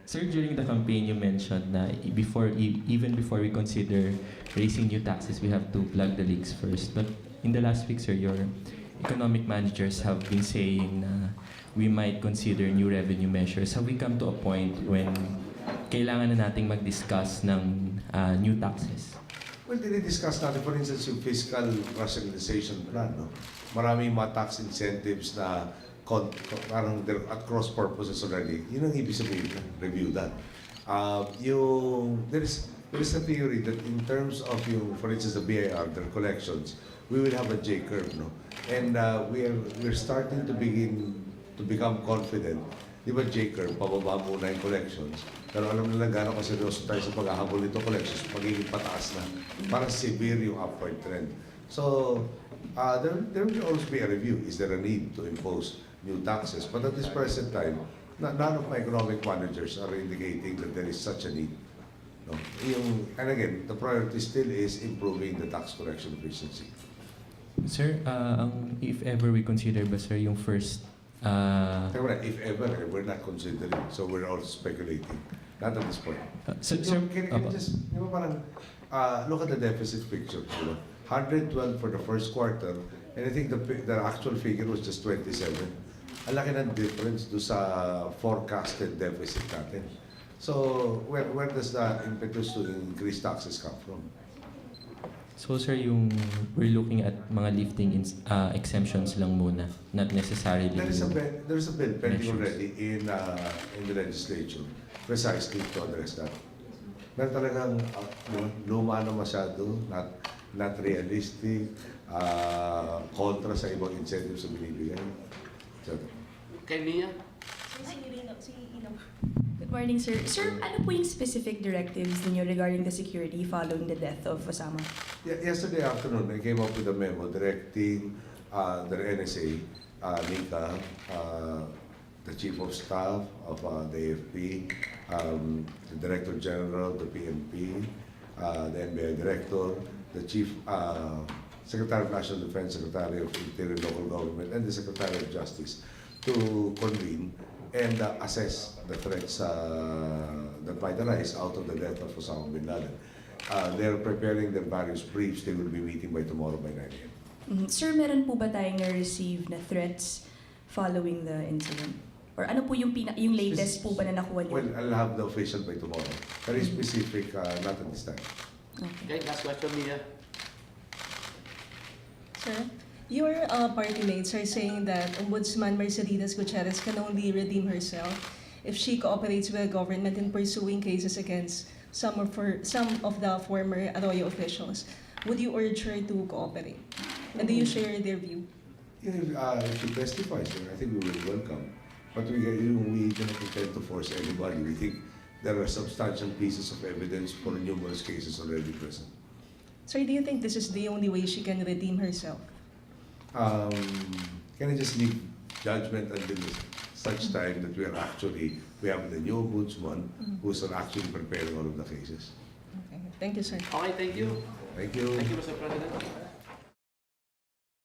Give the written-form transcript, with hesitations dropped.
Sir, during the campaign, you mentioned na even before we consider raising new taxes, we have to plug the leaks first. But in the last week, sir, your economic managers have been saying na we might consider new revenue measures. Have we come to a point when kailangan na nating mag-discuss ng new taxes? Well, dinidiscuss natin, for instance, yung fiscal rationalization plan. No? Maraming mga tax incentives na parang they're at cross purposes already. Yun ang ibig sabihin, review that. There is a theory that in terms of for instance, the BIR, their collections, we will have a J curve, no? And we're starting to become confident. Di ba J curve, pababa muna yung collections. Pero alam nila gano'n kaseryoso tayo sa paghahabol nito collections, magiging pataas na. Parang severe yung upward trend. So, there will always be a review. Is there a need to impose new taxes? But at this present time, none of my economic managers are indicating that there is such a need. No? And again, the priority still is improving the tax collection efficiency. Sir, if ever we consider ba, sir, yung first... If ever, we're not considering. So we're all speculating. Not at this point. Sir, Can you just, parang, look at the deficit picture. 112 for the first quarter, and I think the actual figure was just 27. Ang laki ng difference do sa forecasted deficit natin. So, where does the impetus to increase taxes come from? So, sir, we're looking at mga lifting exemptions lang muna, not necessarily. There's a bill pending measures already in the legislature precisely to address that. Meron talagang luma na masyado, not realistic, kontra sa ibang incentives na binibigay. Kay Mia? Good morning, sir. Sir, ano po yung specific directives ninyo regarding the security following the death of Osama? Yesterday afternoon, I came up with a memo directing the NSA, NICA, the Chief of Staff of the AFP, the Director General, the PNP, the NBI Director, the Chief Secretary of National Defense, Secretary of Interior and Local Government, and the Secretary of Justice to convene and assess the threats that might arise out of the death of Osama bin Laden. They're preparing their various briefs. They will be meeting by tomorrow by 9 a.m. Sir, meron po ba tayong na-receive na threats following the incident? Or ano po yung latest po ba na nakuha niyo? Well, I'll have the official by tomorrow. Very specific, not at this time. Okay, last question, Mia. Sir, your party mates are saying that Ombudsman Mercedes Gutierrez can only redeem herself if she cooperates with the government in pursuing cases against some of the former Arroyo officials. Would you urge her to cooperate? And do you share their view? If she testifies, then I think we will welcome. But we cannot intend to force anybody. We think there are substantial pieces of evidence for numerous cases already present. Sir, do you think this is the only way she can redeem herself? Can I just leave judgment until such time that we have the new ombudsman who's actually preparing all of the cases. Okay. Thank you, sir. Okay, thank you. Thank you. Thank you, Mr. President.